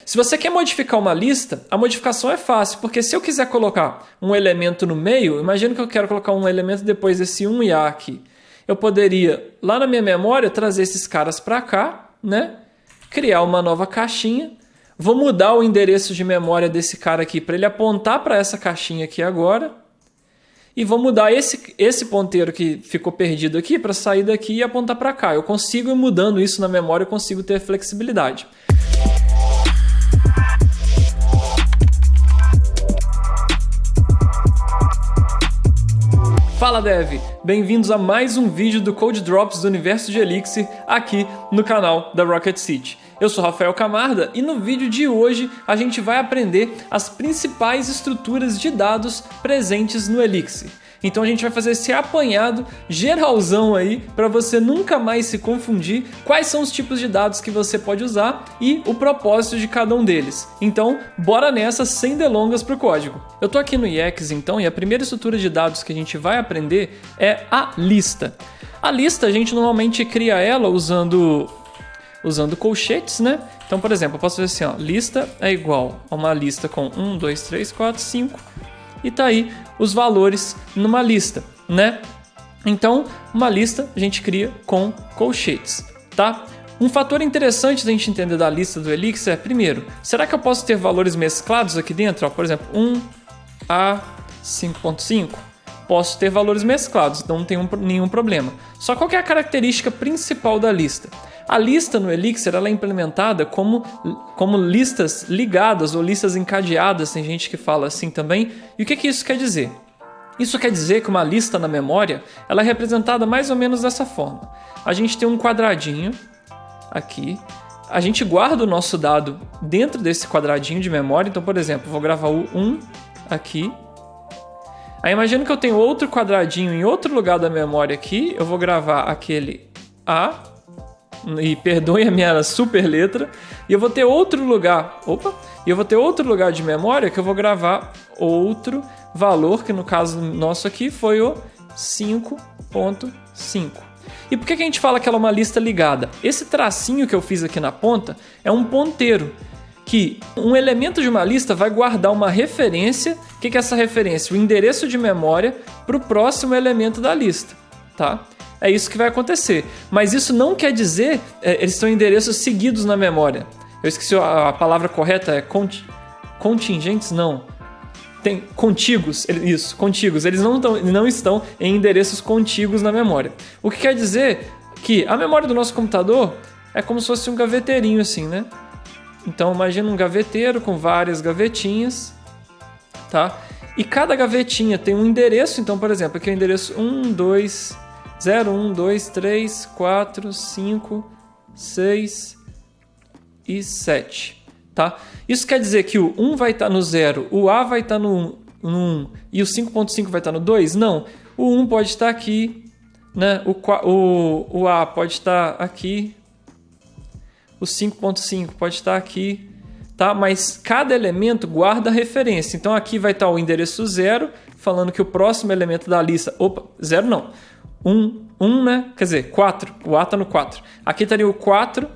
Se você quer modificar uma lista, a modificação é fácil, porque se eu quiser colocar um elemento no meio, imagina que eu quero colocar um elemento depois desse 1 e A aqui. Eu poderia, lá na minha memória, trazer esses caras para cá, né? Criar uma nova caixinha. Vou mudar o endereço de memória desse cara aqui para ele apontar para essa caixinha aqui agora. E vou mudar esse ponteiro que ficou perdido aqui para sair daqui e apontar para cá. Eu consigo ir mudando isso na memória, eu consigo ter flexibilidade. Fala Dev! Bem-vindos a mais um vídeo do Code Drops do Universo de Elixir aqui no canal da Rocket City. Eu sou Rafael Camarda e no vídeo de hoje a gente vai aprender as principais estruturas de dados presentes no Elixir. Então a gente vai fazer esse apanhado geralzão aí para você nunca mais se confundir quais são os tipos de dados que você pode usar e o propósito de cada um deles. Então, bora nessa sem delongas para o código. Eu tô aqui no IEX então e a primeira estrutura de dados que a gente vai aprender é a lista. A lista a gente normalmente cria ela usando colchetes, né? Então, por exemplo, eu posso fazer assim, ó, lista é igual a uma lista com 1, 2, 3, 4, 5 e tá aí os valores numa lista, né? Então, uma lista a gente cria com colchetes, tá? Um fator interessante da gente entender da lista do Elixir é, primeiro, será que eu posso ter valores mesclados aqui dentro? Ó, por exemplo, 1 a 5.5. Posso ter valores mesclados, então não tem nenhum problema. Só qual que é a característica principal da lista? A lista no Elixir ela é implementada como listas ligadas ou listas encadeadas, tem gente que fala assim também. E o que isso quer dizer? Isso quer dizer que uma lista na memória ela é representada mais ou menos dessa forma. A gente tem um quadradinho aqui, a gente guarda o nosso dado dentro desse quadradinho de memória. Então, por exemplo, vou gravar o 1 aqui. Aí imagina que eu tenho outro quadradinho em outro lugar da memória aqui, eu vou gravar aquele A, e perdoem a minha super letra, e eu vou ter outro lugar, de memória que eu vou gravar outro valor, que no caso nosso aqui foi o 5.5. E por que a gente fala que ela é uma lista ligada? Esse tracinho que eu fiz aqui na ponta é um ponteiro, que um elemento de uma lista vai guardar uma referência. O que é essa referência? O endereço de memória para o próximo elemento da lista, tá? É isso que vai acontecer. Mas isso não quer dizer eles são endereços seguidos na memória. Eu esqueci a palavra correta, é contingentes? Não. Tem contíguos, isso, contíguos. Eles não estão em endereços contíguos na memória. O que quer dizer que a memória do nosso computador é como se fosse um gaveteirinho assim, né? Então imagina um gaveteiro com várias gavetinhas, tá? E cada gavetinha tem um endereço. Então, por exemplo, aqui é o endereço 1, 2, 0, 1, 2, 3, 4, 5, 6 e 7, tá? Isso quer dizer que o 1 vai estar no 0, o A vai estar no 1 e o 5.5 vai estar no 2? Não, o 1 pode estar aqui, né? O A pode estar aqui, o 5.5 pode estar aqui, tá? Mas cada elemento guarda referência. Então aqui vai estar o endereço 0, falando que o próximo elemento da lista... Opa, 0 não. 1, né? Quer dizer, 4. O A está no 4. Aqui estaria o 4,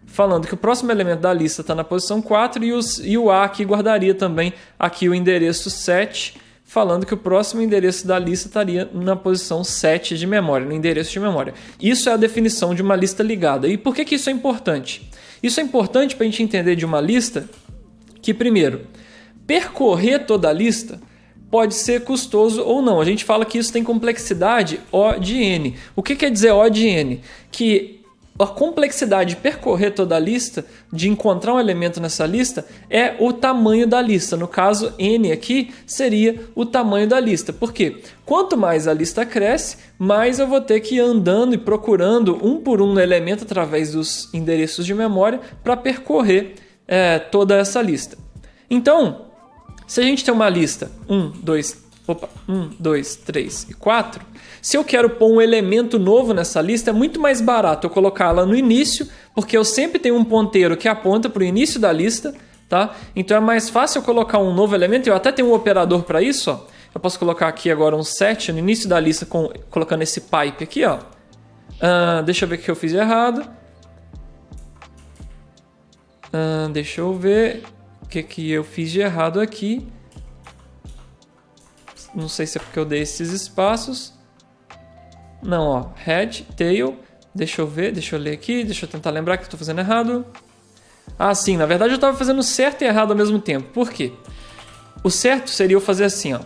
falando que o próximo elemento da lista está na posição 4 e o A aqui guardaria também aqui o endereço 7, falando que o próximo endereço da lista estaria na posição 7 de memória, no endereço de memória. Isso é a definição de uma lista ligada. E por que isso é importante? Isso é importante para a gente entender de uma lista que, primeiro, percorrer toda a lista pode ser custoso ou não. A gente fala que isso tem complexidade O de N. O que quer dizer O de N? Que a complexidade de percorrer toda a lista, de encontrar um elemento nessa lista, é o tamanho da lista. No caso, N aqui seria o tamanho da lista. Por quê? Quanto mais a lista cresce, mais eu vou ter que ir andando e procurando um por um elemento através dos endereços de memória para percorrer toda essa lista. Então, se a gente tem uma lista 1, 2, 3 e 4, se eu quero pôr um elemento novo nessa lista, é muito mais barato eu colocá-la no início, porque eu sempre tenho um ponteiro que aponta para o início da lista, tá? Então é mais fácil eu colocar um novo elemento, eu até tenho um operador para isso, ó. Eu posso colocar aqui agora um set no início da lista, colocando esse pipe aqui, ó. Deixa eu ver o que eu fiz de errado. Deixa eu ver o que eu fiz de errado aqui. Não sei se é porque eu dei esses espaços. Não, ó. Head, tail. Deixa eu ver, deixa eu ler aqui. Deixa eu tentar lembrar que eu estou fazendo errado. Ah, sim. Na verdade eu estava fazendo certo e errado ao mesmo tempo. Por quê? O certo seria eu fazer assim, ó.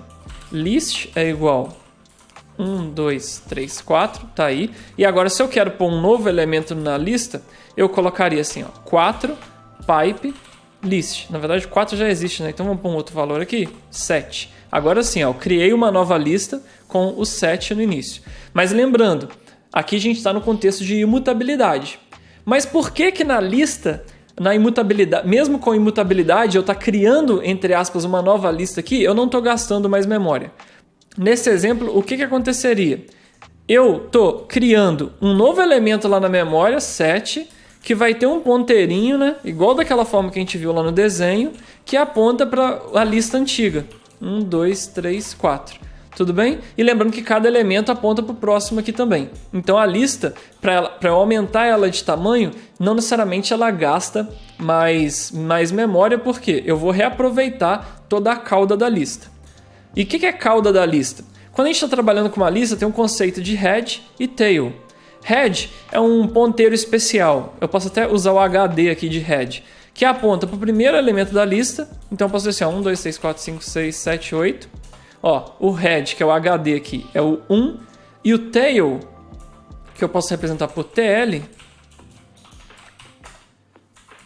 List é igual 1, 2, 3, 4. Tá aí. E agora se eu quero pôr um novo elemento na lista, eu colocaria assim, ó. 4, pipe, list. Na verdade 4 já existe, né? Então vamos pôr um outro valor aqui. 7. Agora sim, ó, eu criei uma nova lista com o 7 no início. Mas lembrando, aqui a gente está no contexto de imutabilidade. Mas por que na lista, na imutabilidade, mesmo com imutabilidade, eu estou criando, entre aspas, uma nova lista aqui, eu não estou gastando mais memória. Nesse exemplo, o que aconteceria? Eu estou criando um novo elemento lá na memória, 7, que vai ter um ponteirinho, né? Igual daquela forma que a gente viu lá no desenho, que aponta para a lista antiga. 1, 2, 3, 4. Tudo bem? E lembrando que cada elemento aponta para o próximo aqui também. Então a lista, para eu aumentar ela de tamanho, não necessariamente ela gasta mais memória, porque eu vou reaproveitar toda a cauda da lista. E o que é cauda da lista? Quando a gente está trabalhando com uma lista, tem um conceito de head e tail. Head é um ponteiro especial. Eu posso até usar o HD aqui de head, que aponta para o primeiro elemento da lista. Então eu posso dizer assim, 1, 2, 3, 4, 5, 6, 7, 8. Ó, o head, que é o HD aqui, é o 1. E o tail, que eu posso representar por TL.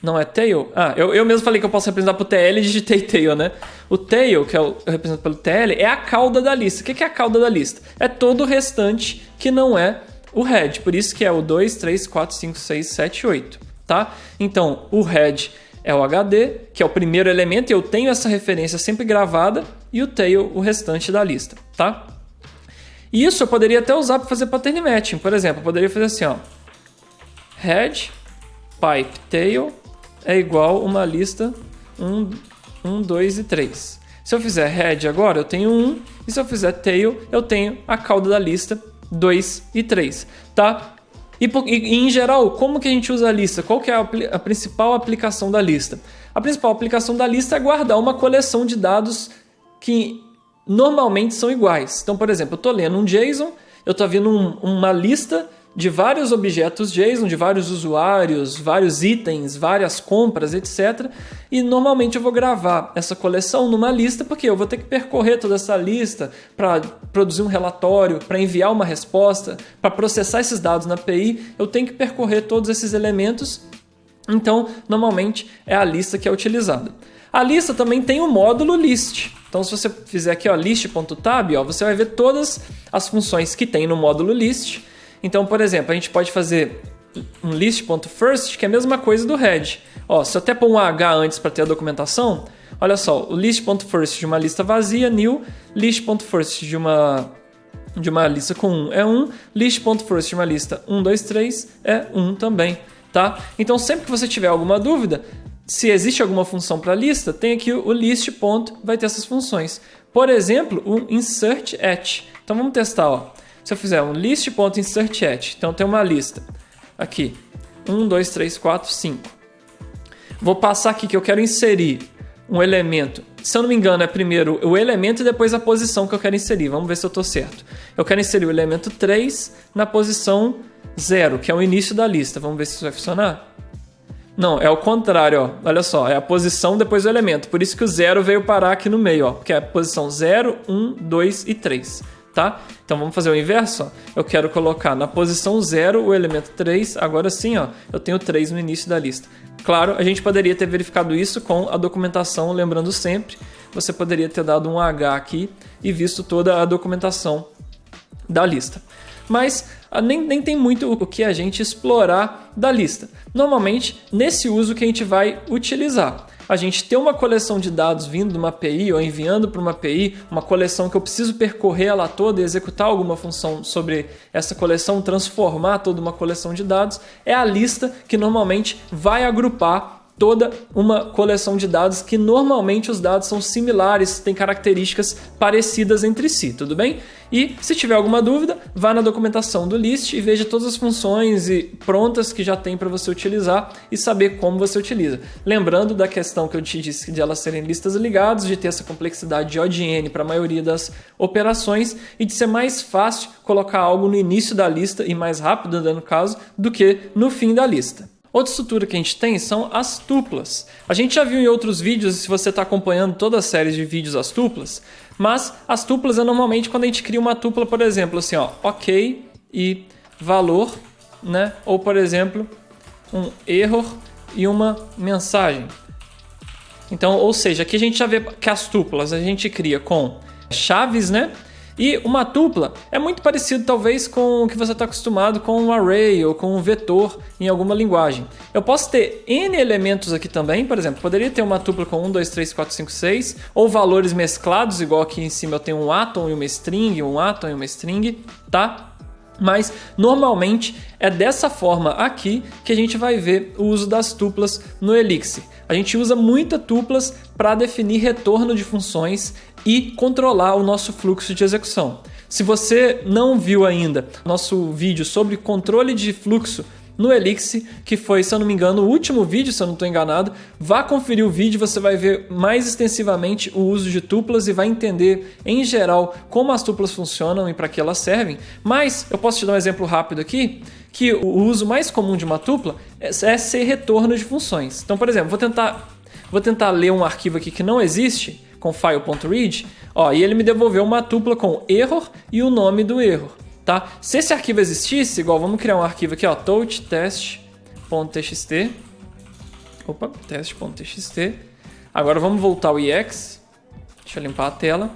Não é tail? Ah, eu mesmo falei que eu posso representar por TL e digitei tail, né? O tail, que eu represento pelo TL, é a cauda da lista. O que é a cauda da lista? É todo o restante que não é o head. Por isso que é o 2, 3, 4, 5, 6, 7, 8. Tá? Então, o head é o HD, que é o primeiro elemento, e eu tenho essa referência sempre gravada, e o tail, o restante da lista. Tá? E isso eu poderia até usar para fazer pattern matching. Por exemplo, eu poderia fazer assim, ó. Head, pipe, tail é igual uma lista 1, 2 e 3. Se eu fizer head agora, eu tenho 1, e se eu fizer tail, eu tenho a cauda da lista 2 e 3. Tá? E em geral, como que a gente usa a lista? Qual que é a principal aplicação da lista? A principal aplicação da lista é guardar uma coleção de dados que normalmente são iguais. Então, por exemplo, eu estou lendo um JSON, eu estou vendo uma lista de vários objetos JSON, de vários usuários, vários itens, várias compras, etc. E normalmente eu vou gravar essa coleção numa lista, porque eu vou ter que percorrer toda essa lista para produzir um relatório, para enviar uma resposta, para processar esses dados na API. Eu tenho que percorrer todos esses elementos. Então, normalmente é a lista que é utilizada. A lista também tem o módulo list. Então, se você fizer aqui, ó, list.tab, ó, você vai ver todas as funções que tem no módulo list. Então, por exemplo, a gente pode fazer um list.first, que é a mesma coisa do head. Ó, se eu até pôr um H antes para ter a documentação, olha só, o list.first de uma lista vazia, new, list.first de uma lista com 1 é 1, list.first de uma lista 1, 2, 3 é 1 também, tá? Então, sempre que você tiver alguma dúvida, se existe alguma função para a lista, tem aqui o list. Vai ter essas funções. Por exemplo, o insert at. Então, vamos testar, ó. Se eu fizer um list.insert at, então tem uma lista aqui, 1, 2, 3, 4, 5. Vou passar aqui que eu quero inserir um elemento. Se eu não me engano, é primeiro o elemento e depois a posição que eu quero inserir. Vamos ver se eu estou certo. Eu quero inserir o elemento 3 na posição 0, que é o início da lista. Vamos ver se isso vai funcionar. Não, é o contrário, ó. Olha só, é a posição depois do elemento. Por isso que o 0 veio parar aqui no meio, ó, porque é a posição 0, 1, 2 e 3. Tá? Então vamos fazer o inverso. Ó. Eu quero colocar na posição 0 o elemento 3. Agora sim, ó, eu tenho 3 no início da lista. Claro, a gente poderia ter verificado isso com a documentação, lembrando sempre, você poderia ter dado um H aqui e visto toda a documentação da lista. Mas nem tem muito o que a gente explorar da lista. Normalmente, nesse uso que a gente vai utilizar. A gente ter uma coleção de dados vindo de uma API ou enviando para uma API, uma coleção que eu preciso percorrer ela toda e executar alguma função sobre essa coleção, transformar toda uma coleção de dados, é a lista que normalmente vai agrupar toda uma coleção de dados que normalmente os dados são similares, têm características parecidas entre si, tudo bem? E se tiver alguma dúvida, vá na documentação do List e veja todas as funções prontas que já tem para você utilizar e saber como você utiliza. Lembrando da questão que eu te disse de elas serem listas ligadas, de ter essa complexidade de O de N para a maioria das operações e de ser mais fácil colocar algo no início da lista e mais rápido, no caso, do que no fim da lista. Outra estrutura que a gente tem são as tuplas. A gente já viu em outros vídeos, se você está acompanhando toda a série de vídeos, as tuplas, mas as tuplas é normalmente quando a gente cria uma tupla, por exemplo, assim, ó, ok e valor, né? Ou, por exemplo, um error e uma mensagem. Então, ou seja, aqui a gente já vê que as tuplas a gente cria com chaves, né? E uma tupla é muito parecido talvez com o que você está acostumado com um array ou com um vetor em alguma linguagem. Eu posso ter N elementos aqui também, por exemplo, poderia ter uma tupla com 1, 2, 3, 4, 5, 6, ou valores mesclados, igual aqui em cima eu tenho um atom e uma string, um atom e uma string, tá? Mas normalmente é dessa forma aqui que a gente vai ver o uso das tuplas no Elixir. A gente usa muitas tuplas para definir retorno de funções e controlar o nosso fluxo de execução. Se você não viu ainda nosso vídeo sobre controle de fluxo no Elixir, que foi, se eu não me engano, o último vídeo, se eu não estou enganado, vá conferir o vídeo, você vai ver mais extensivamente o uso de tuplas e vai entender, em geral, como as tuplas funcionam e para que elas servem. Mas eu posso te dar um exemplo rápido aqui, que o uso mais comum de uma tupla é ser retorno de funções. Então, por exemplo, vou tentar ler um arquivo aqui que não existe, com file.read, e ele me devolveu uma tupla com error e o nome do erro. Tá? Se esse arquivo existisse, igual, vamos criar um arquivo aqui, touch test.txt. Opa, test.txt. Agora vamos voltar ao EX. Deixa eu limpar a tela.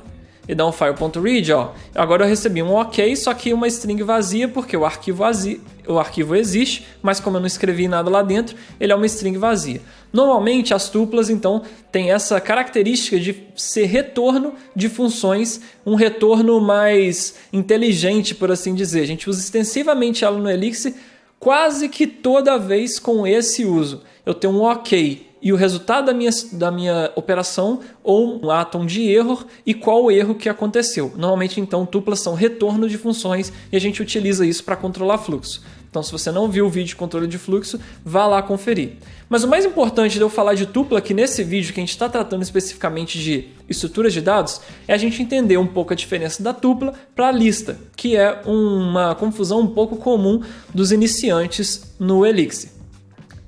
E dar um file.read, Agora eu recebi um OK, só que uma string vazia, porque o arquivo existe, mas como eu não escrevi nada lá dentro, ele é uma string vazia. Normalmente as tuplas, então, têm essa característica de ser retorno de funções, um retorno mais inteligente, por assim dizer. A gente usa extensivamente ela no Elixir, quase que toda vez com esse uso. Eu tenho um OK e o resultado da minha operação, ou um atom de erro e qual o erro que aconteceu. Normalmente, então, tuplas são retorno de funções e a gente utiliza isso para controlar fluxo. Então, se você não viu o vídeo de controle de fluxo, vá lá conferir. Mas o mais importante de eu falar de tupla aqui nesse vídeo, que a gente está tratando especificamente de estruturas de dados, é a gente entender um pouco a diferença da tupla para a lista, que é uma confusão um pouco comum dos iniciantes no Elixir.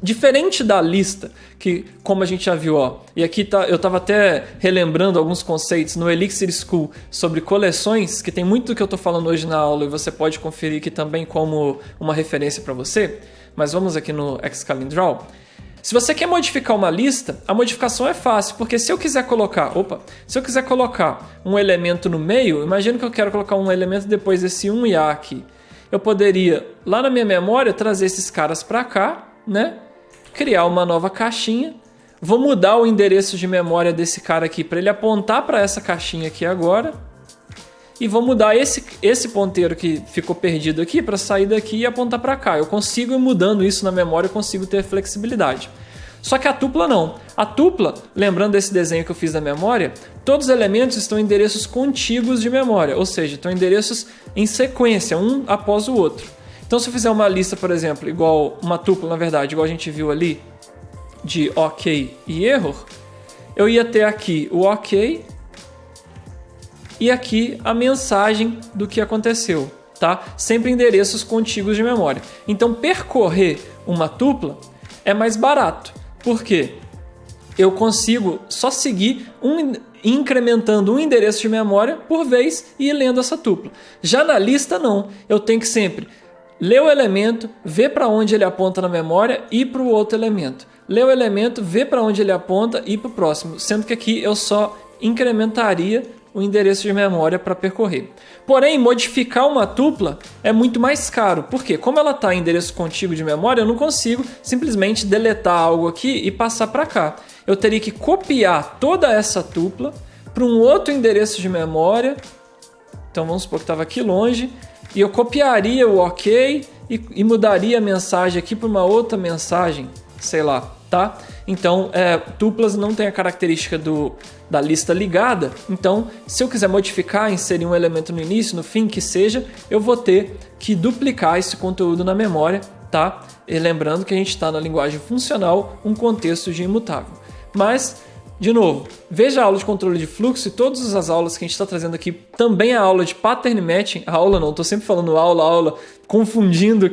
Diferente da lista, que como a gente já viu, e aqui eu estava até relembrando alguns conceitos no Elixir School sobre coleções, que tem muito do que eu estou falando hoje na aula e você pode conferir aqui também como uma referência para você, mas vamos aqui no Xcalendrall. Se você quer modificar uma lista, a modificação é fácil, porque se eu quiser colocar um elemento no meio, imagina que eu quero colocar um elemento depois desse 1 e A aqui. Eu poderia, lá na minha memória, trazer esses caras para cá, né? Criar uma nova caixinha, vou mudar o endereço de memória desse cara aqui para ele apontar para essa caixinha aqui agora e vou mudar esse ponteiro que ficou perdido aqui para sair daqui e apontar para cá. Eu consigo ir mudando isso na memória, eu consigo ter flexibilidade. Só que a tupla não. A tupla, lembrando desse desenho que eu fiz da memória, todos os elementos estão em endereços contíguos de memória, ou seja, estão em endereços em sequência, um após o outro. Então, se eu fizer uma lista, por exemplo, igual uma tupla, na verdade, igual a gente viu ali, de OK e error, eu ia ter aqui o OK e aqui a mensagem do que aconteceu, tá? Sempre endereços contíguos de memória. Então, percorrer uma tupla é mais barato. Por quê? Eu consigo só seguir incrementando um endereço de memória por vez e ir lendo essa tupla. Já na lista, não. Eu tenho que sempre ler o elemento, ver para onde ele aponta na memória e ir para o outro elemento. Ler o elemento, ver para onde ele aponta e ir para o próximo. Sendo que aqui eu só incrementaria o endereço de memória para percorrer. Porém, modificar uma tupla é muito mais caro. Por quê? Como ela está em endereço contíguo de memória, eu não consigo simplesmente deletar algo aqui e passar para cá. Eu teria que copiar toda essa tupla para um outro endereço de memória. Então vamos supor que estava aqui longe. E eu copiaria o OK e mudaria a mensagem aqui para uma outra mensagem, sei lá, tá? Então, tuplas não tem a característica da lista ligada, então se eu quiser modificar, inserir um elemento no início, no fim, que seja, eu vou ter que duplicar esse conteúdo na memória, tá? E lembrando que a gente está na linguagem funcional, um contexto de imutável. Mas, de novo, veja a aula de controle de fluxo e todas as aulas que a gente está trazendo aqui, também a aula de pattern matching, estou sempre falando aula, confundindo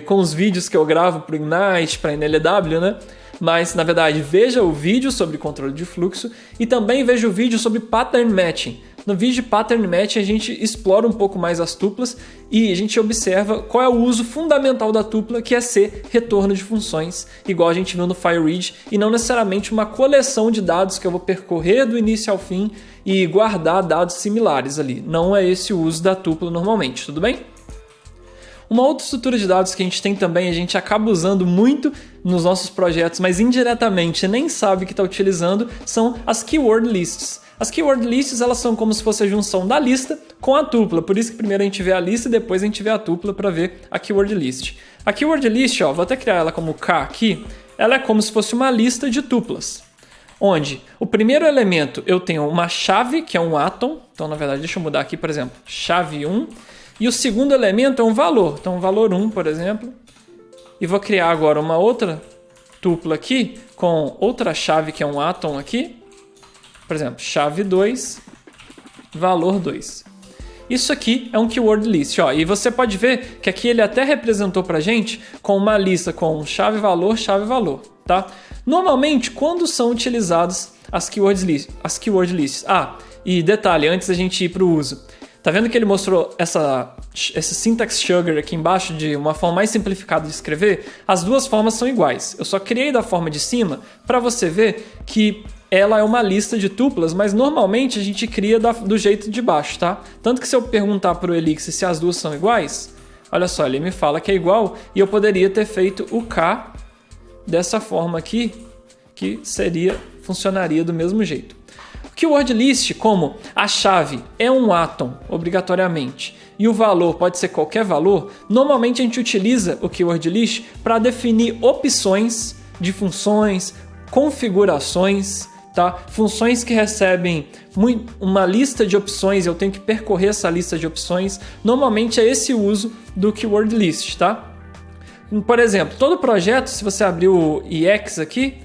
com os vídeos que eu gravo para o Ignite, para a NLW, né? Mas, na verdade, veja o vídeo sobre controle de fluxo e também veja o vídeo sobre pattern matching. No vídeo de pattern matching a gente explora um pouco mais as tuplas e a gente observa qual é o uso fundamental da tupla, que é ser retorno de funções, igual a gente viu no FireRead, e não necessariamente uma coleção de dados que eu vou percorrer do início ao fim e guardar dados similares ali. Não é esse o uso da tupla normalmente, tudo bem? Uma outra estrutura de dados que a gente tem também, a gente acaba usando muito nos nossos projetos, mas indiretamente nem sabe que está utilizando, são as keyword lists. As keyword lists, elas são como se fosse a junção da lista com a tupla, por isso que primeiro a gente vê a lista e depois a gente vê a tupla para ver a keyword list. A keyword list, vou até criar ela como K aqui, ela é como se fosse uma lista de tuplas, onde o primeiro elemento eu tenho uma chave, que é um atom, então na verdade deixa eu mudar aqui, por exemplo, chave 1, e o segundo elemento é um valor, então valor 1, por exemplo, e vou criar agora uma outra tupla aqui com outra chave que é um atom aqui, por exemplo, chave 2, valor 2. Isso aqui é um keyword list, e você pode ver que aqui ele até representou pra gente com uma lista com chave valor, tá? Normalmente, quando são utilizadas as keyword lists? E detalhe, antes da gente ir para o uso, tá vendo que ele mostrou esse syntax sugar aqui embaixo de uma forma mais simplificada de escrever? As duas formas são iguais. Eu só criei da forma de cima para você ver que ela é uma lista de tuplas, mas normalmente a gente cria do jeito de baixo, tá? Tanto que se eu perguntar para o Elixir se as duas são iguais, olha só, ele me fala que é igual e eu poderia ter feito o K dessa forma aqui, que funcionaria do mesmo jeito. Keyword list, como a chave é um atom, obrigatoriamente, e o valor pode ser qualquer valor, normalmente a gente utiliza o keyword list para definir opções de funções, configurações, tá? Funções que recebem uma lista de opções, eu tenho que percorrer essa lista de opções, normalmente é esse o uso do keyword list, tá? Por exemplo, todo projeto, se você abrir o EX aqui,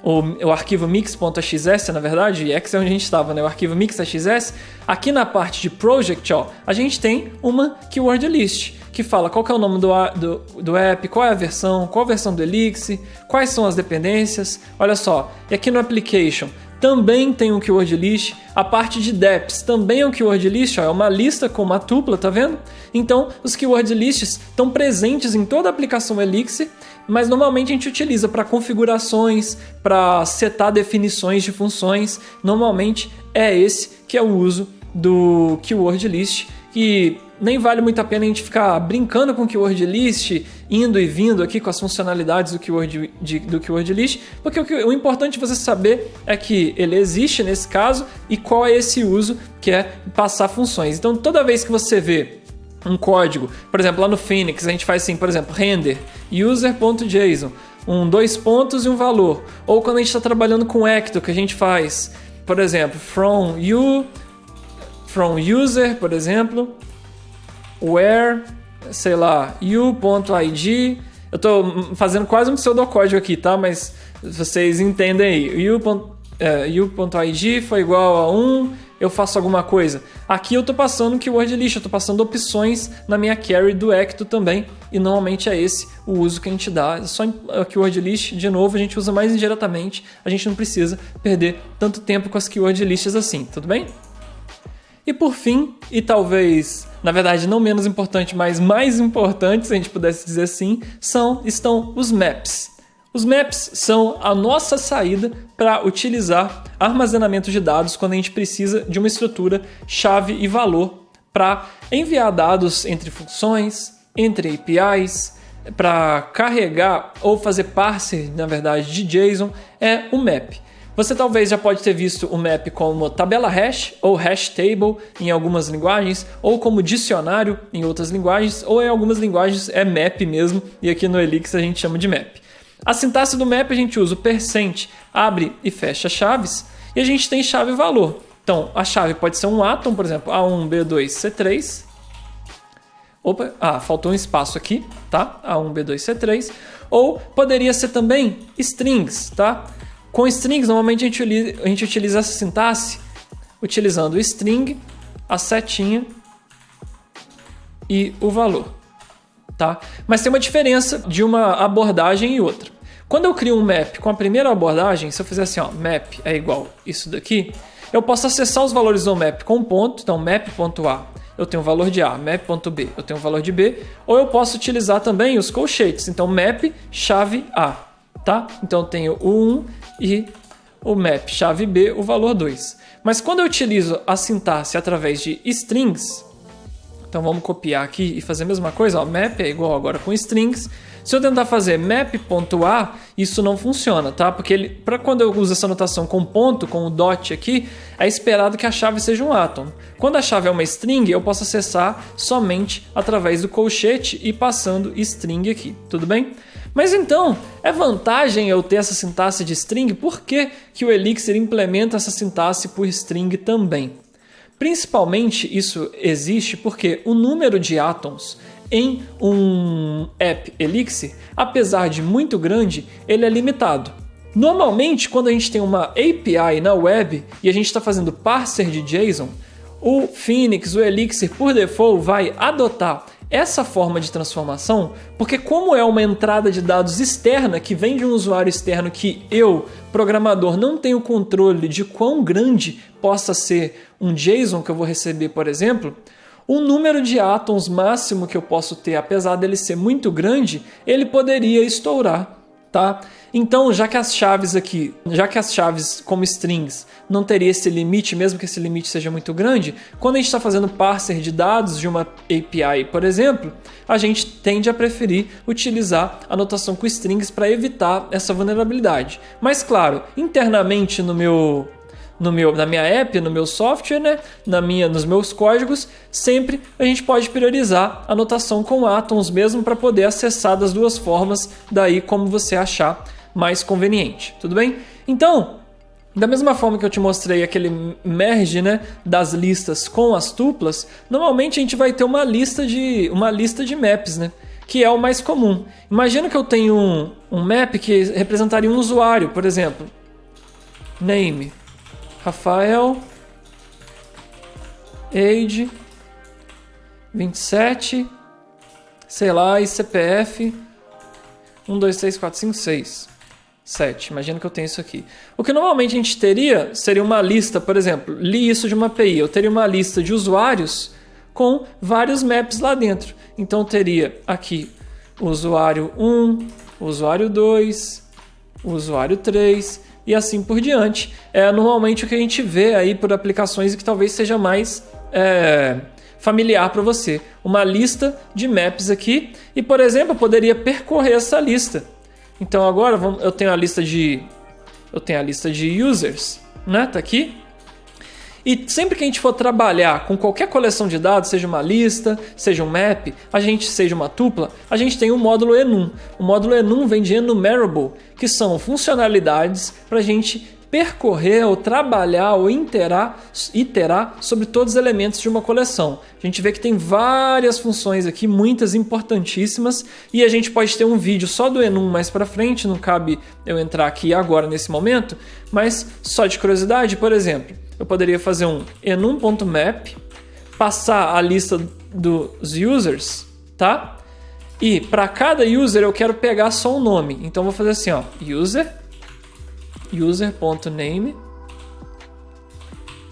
o arquivo mix.xs, na verdade, EX é onde a gente estava, né? O arquivo mix.xs, aqui na parte de project, a gente tem uma keyword list, que fala qual que é o nome do app, qual é a versão, qual a versão do Elixir, quais são as dependências, olha só, e aqui no application também tem um keyword list, a parte de deps também é um keyword list, é uma lista com uma tupla, tá vendo? Então, os keyword lists estão presentes em toda a aplicação Elixir, mas normalmente a gente utiliza para configurações, para setar definições de funções, normalmente é esse que é o uso do keyword list, que nem vale muito a pena a gente ficar brincando com o keyword list, indo e vindo aqui com as funcionalidades do keyword list, porque o importante você saber é que ele existe nesse caso e qual é esse uso, que é passar funções. Então toda vez que você vê um código, por exemplo, lá no Phoenix a gente faz assim, por exemplo, render user.json, 2 pontos e um valor. Ou quando a gente está trabalhando com Ecto, que a gente faz, por exemplo, from user, por exemplo, where, sei lá, u.id. Eu estou fazendo quase um pseudocódigo aqui, tá? Mas vocês entendem aí. u.id foi igual a 1, eu faço alguma coisa. Aqui eu estou passando keyword list, eu estou passando opções na minha query do Ecto também, e normalmente é esse o uso que a gente dá. Só em keyword list, de novo, a gente usa mais indiretamente, a gente não precisa perder tanto tempo com as keyword lists assim, tudo bem? E por fim, e talvez, na verdade não menos importante, mas mais importante, se a gente pudesse dizer assim, estão os maps. Os maps são a nossa saída para utilizar armazenamento de dados quando a gente precisa de uma estrutura chave e valor para enviar dados entre funções, entre APIs, para carregar ou fazer parser, na verdade, de JSON, é o map. Você talvez já pode ter visto o map como tabela hash ou hash table em algumas linguagens, ou como dicionário em outras linguagens, ou em algumas linguagens é map mesmo, e aqui no Elixir a gente chama de map. A sintaxe do map a gente usa o percent, abre e fecha chaves, e a gente tem chave e valor. Então, a chave pode ser um átomo, por exemplo, A1, B2, C3. Opa, faltou um espaço aqui, tá? A1, B2, C3. Ou poderia ser também strings, tá? Com strings, normalmente a gente utiliza essa sintaxe utilizando o string, a setinha e o valor, tá? Mas tem uma diferença de uma abordagem e outra. Quando eu crio um map com a primeira abordagem, se eu fizer assim, ó, map é igual isso daqui, eu posso acessar os valores do map com ponto, então map.a, eu tenho o valor de A, map.b, eu tenho o valor de B, ou eu posso utilizar também os colchetes, então map chave A, tá? Então eu tenho o 1 e o map chave B, o valor 2. Mas quando eu utilizo a sintaxe através de strings, então vamos copiar aqui e fazer a mesma coisa, ó, map é igual agora com strings. Se eu tentar fazer map.a, isso não funciona, tá? Porque para quando eu uso essa notação com ponto, com o dot aqui, é esperado que a chave seja um átomo. Quando a chave é uma string, eu posso acessar somente através do colchete e passando string aqui, tudo bem? Mas então, é vantagem eu ter essa sintaxe de string? Por que que o Elixir implementa essa sintaxe por string também? Principalmente isso existe porque o número de átomos em um app Elixir, apesar de muito grande, ele é limitado. Normalmente, quando a gente tem uma API na web e a gente está fazendo parser de JSON, o Phoenix, o Elixir, por default, vai adotar essa forma de transformação, porque como é uma entrada de dados externa que vem de um usuário externo que eu, programador, não tenho controle de quão grande possa ser um JSON que eu vou receber, por exemplo, o número de átomos máximo que eu posso ter, apesar dele ser muito grande, ele poderia estourar, tá? Então, já que as chaves como strings não teria esse limite, mesmo que esse limite seja muito grande, quando a gente está fazendo parser de dados de uma API, por exemplo, a gente tende a preferir utilizar a notação com strings para evitar essa vulnerabilidade. Mas claro, internamente na minha app, no meu software, né? Nos meus códigos, sempre a gente pode priorizar a notação com átomos mesmo para poder acessar das duas formas, daí como você achar mais conveniente, tudo bem? Então, da mesma forma que eu te mostrei aquele merge, né, das listas com as tuplas, normalmente a gente vai ter uma lista de maps, né, que é o mais comum. Imagina que eu tenho um map que representaria um usuário, por exemplo, name, Rafael, age, 27, sei lá, e CPF 1, 2, 3, 4, 5, 6, 7. Imagina que eu tenho isso aqui. O que normalmente a gente teria seria uma lista, por exemplo, li isso de uma API, eu teria uma lista de usuários com vários maps lá dentro. Então eu teria aqui o usuário 1, o usuário 2, o usuário 3 e assim por diante. É normalmente o que a gente vê aí por aplicações e que talvez seja mais familiar para você. Uma lista de maps aqui e, por exemplo, eu poderia percorrer essa lista. Então agora eu tenho a lista de users, né? Tá aqui. E sempre que a gente for trabalhar com qualquer coleção de dados, seja uma lista, seja um map, seja uma tupla, a gente tem o módulo enum. O módulo enum vem de enumerable, que são funcionalidades para a gente percorrer ou trabalhar ou iterar sobre todos os elementos de uma coleção. A gente vê que tem várias funções aqui, muitas importantíssimas, e a gente pode ter um vídeo só do enum mais para frente, não cabe eu entrar aqui agora nesse momento, mas só de curiosidade, por exemplo, eu poderia fazer um enum.map, passar a lista dos users, tá? E para cada user eu quero pegar só um nome. Então vou fazer assim, ó, user.name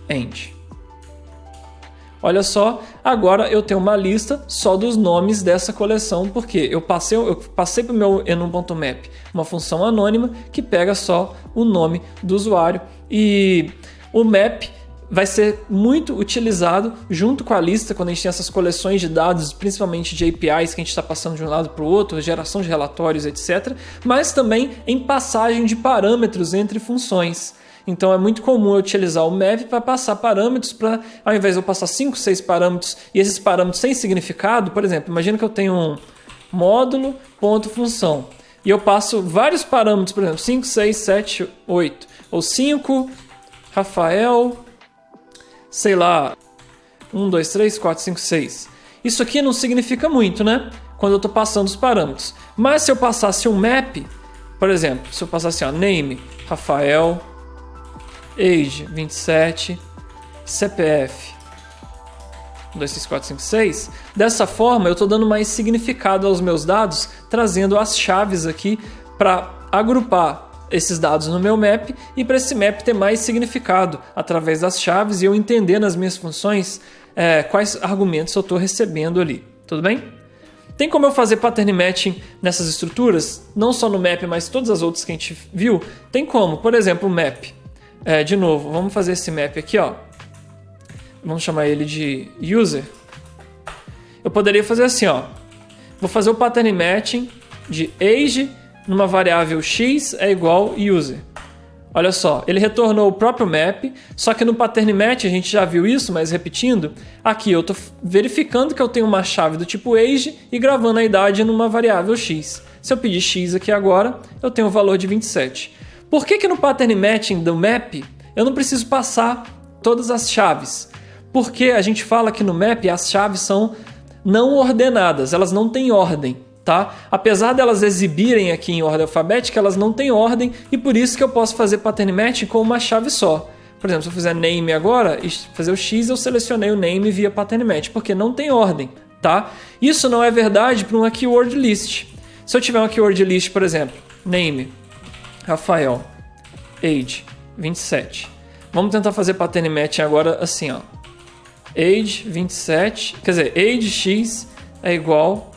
end. Olha só, agora eu tenho uma lista só dos nomes dessa coleção, porque eu passei para o meu enum.map uma função anônima que pega só o nome do usuário, e o map vai ser muito utilizado junto com a lista quando a gente tem essas coleções de dados, principalmente de APIs que a gente está passando de um lado para o outro, geração de relatórios, etc. Mas também em passagem de parâmetros entre funções. Então é muito comum eu utilizar o map para passar parâmetros, para, ao invés de eu passar 5, 6 parâmetros e esses parâmetros sem significado, por exemplo, imagina que eu tenho um módulo.função e eu passo vários parâmetros, por exemplo, 5, 6, 7, 8, ou 5, Rafael, sei lá, 1, 2, 3, 4, 5, 6. Isso aqui não significa muito, né? Quando eu estou passando os parâmetros. Mas se eu passasse um map, por exemplo, se eu passasse name, Rafael, age, 27, CPF, 1, 2, 3, 4, 5, 6. Dessa forma, eu estou dando mais significado aos meus dados, trazendo as chaves aqui para agrupar esses dados no meu map e para esse map ter mais significado através das chaves e eu entender nas minhas funções quais argumentos eu estou recebendo ali. Tudo bem? Tem como eu fazer pattern matching nessas estruturas? Não só no map, mas todas as outras que a gente viu? Tem como. Por exemplo, o map. De novo, vamos fazer esse map aqui, ó. Vamos chamar ele de user. Eu poderia fazer assim, ó. Vou fazer o pattern matching de age numa variável x é igual user. Olha só, ele retornou o próprio map, só que no pattern match a gente já viu isso, mas repetindo, aqui eu estou verificando que eu tenho uma chave do tipo age e gravando a idade numa variável x. Se eu pedir x aqui agora, eu tenho o valor de 27. Por que no pattern matching do map eu não preciso passar todas as chaves? Porque a gente fala que no map as chaves são não ordenadas, elas não têm ordem. Tá? Apesar delas exibirem aqui em ordem alfabética, elas não têm ordem e por isso que eu posso fazer pattern matching com uma chave só. Por exemplo, se eu fizer name agora e fazer o X, eu selecionei o name via pattern match, porque não tem ordem. Tá? Isso não é verdade para uma keyword list. Se eu tiver uma keyword list, por exemplo, name, Rafael, age, 27. Vamos tentar fazer pattern matching agora assim, ó. Age, 27, quer dizer, age x é igual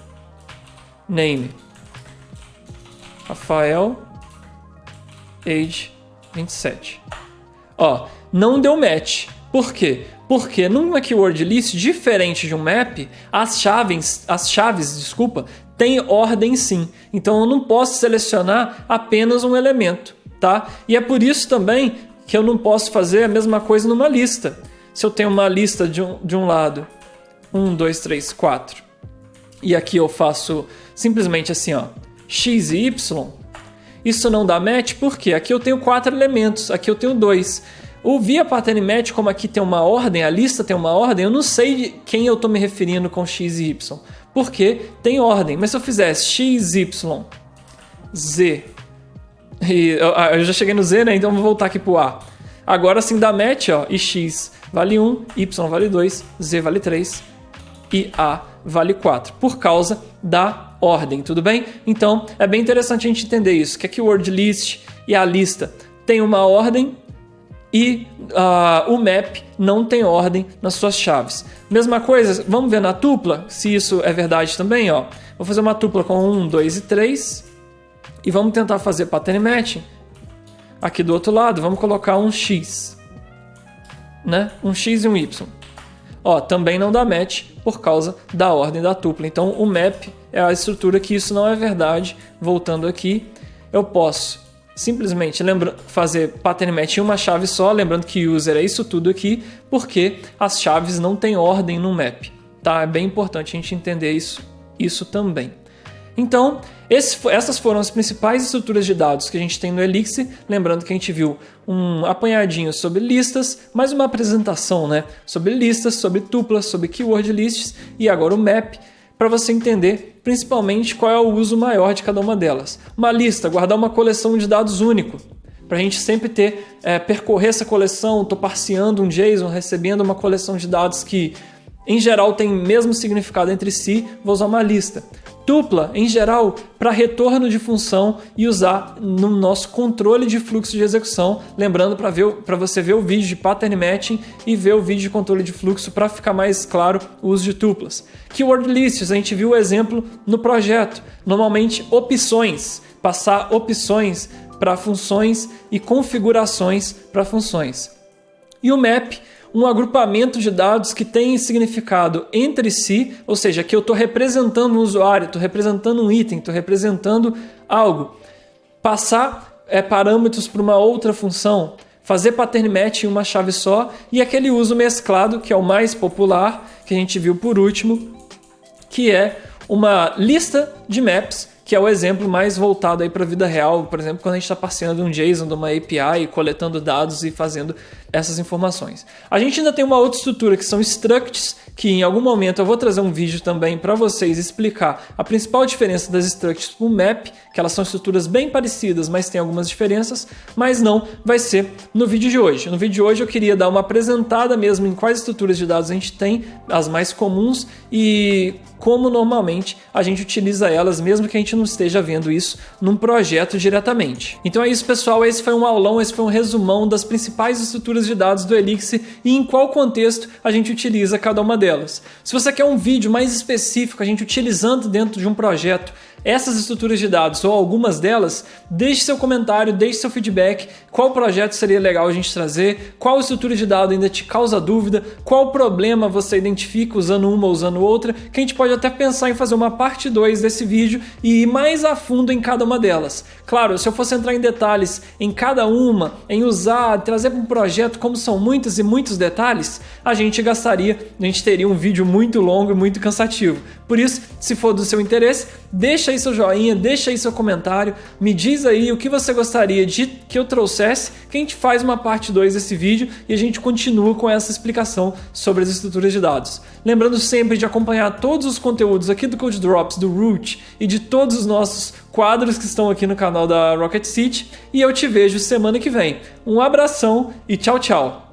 name, Rafael, age, 27. Ó, não deu match. Por quê? Porque numa keyword list, diferente de um map, as chaves, têm ordem sim. Então eu não posso selecionar apenas um elemento, tá? E é por isso também que eu não posso fazer a mesma coisa numa lista. Se eu tenho uma lista de um lado, 1, 2, 3, 4, e aqui eu faço simplesmente assim, ó, x e y, isso não dá match porque aqui eu tenho 4 elementos, aqui eu tenho 2. O via pattern match, como aqui tem uma ordem, a lista tem uma ordem, eu não sei de quem eu estou me referindo com x e y, porque tem ordem. Mas se eu fizesse x, y, z, e eu já cheguei no z, né? Então vou voltar aqui para o a. Agora sim dá match, ó, e x vale 1, y vale 2, z vale 3 e a vale 4, por causa da ordem, tudo bem? Então, é bem interessante a gente entender isso, que a keyword list e a lista tem uma ordem e o map não tem ordem nas suas chaves. Mesma coisa, vamos ver na tupla, se isso é verdade também, ó. Vou fazer uma tupla com 1, 2 e 3 e vamos tentar fazer pattern matching. Aqui do outro lado, vamos colocar um x, né? Um x e um y. Ó, também não dá match por causa da ordem da tupla. Então o map é a estrutura que isso não é verdade. Voltando aqui, eu posso simplesmente fazer pattern match em uma chave só, lembrando que user é isso tudo aqui, porque as chaves não têm ordem no map. Tá? É bem importante a gente entender isso também. Então, essas foram as principais estruturas de dados que a gente tem no Elixir. Lembrando que a gente viu um apanhadinho sobre listas, mais uma apresentação, né? Sobre listas, sobre tuplas, sobre keyword lists e agora o map, para você entender principalmente qual é o uso maior de cada uma delas. Uma lista, guardar uma coleção de dados único, para a gente sempre percorrer essa coleção, estou parseando um JSON, recebendo uma coleção de dados que em geral tem mesmo significado entre si, vou usar uma lista. Tupla, em geral, para retorno de função e usar no nosso controle de fluxo de execução. Lembrando para você ver o vídeo de pattern matching e ver o vídeo de controle de fluxo para ficar mais claro o uso de tuplas. Keyword lists, a gente viu o exemplo no projeto. Normalmente opções, passar opções para funções e configurações para funções. E o map, um agrupamento de dados que tem significado entre si, ou seja, que eu estou representando um usuário, estou representando um item, estou representando algo. Passar parâmetros para uma outra função, fazer pattern match em uma chave só e aquele uso mesclado, que é o mais popular, que a gente viu por último, que é uma lista de maps que é o exemplo mais voltado para a vida real, por exemplo, quando a gente está parceando um JSON de uma API, coletando dados e fazendo essas informações. A gente ainda tem uma outra estrutura que são structs, que em algum momento eu vou trazer um vídeo também para vocês explicar a principal diferença das structs para o map, que elas são estruturas bem parecidas, mas tem algumas diferenças, mas não vai ser no vídeo de hoje. No vídeo de hoje eu queria dar uma apresentada mesmo em quais estruturas de dados a gente tem, as mais comuns, e como normalmente a gente utiliza elas, mesmo que a gente não esteja vendo isso num projeto diretamente. Então é isso, pessoal, esse foi um aulão, esse foi um resumão das principais estruturas de dados do Elixir e em qual contexto a gente utiliza cada uma delas. Se você quer um vídeo mais específico, a gente utilizando dentro de um projeto essas estruturas de dados ou algumas delas, deixe seu comentário, deixe seu feedback, qual projeto seria legal a gente trazer, qual estrutura de dado ainda te causa dúvida, qual problema você identifica usando uma ou usando outra, que a gente pode até pensar em fazer uma parte 2 desse vídeo e ir mais a fundo em cada uma delas. Claro, se eu fosse entrar em detalhes em cada uma, em usar, trazer para um projeto como são muitos e muitos detalhes, a gente teria um vídeo muito longo e muito cansativo. Por isso, se for do seu interesse, deixa aí seu joinha, deixa aí seu comentário, me diz aí o que você gostaria de que eu trouxesse, que a gente faz uma parte 2 desse vídeo e a gente continua com essa explicação sobre as estruturas de dados. Lembrando sempre de acompanhar todos os conteúdos aqui do Code Drops, do Root e de todos os nossos quadros que estão aqui no canal da Rocket City, e eu te vejo semana que vem. Um abração e tchau, tchau!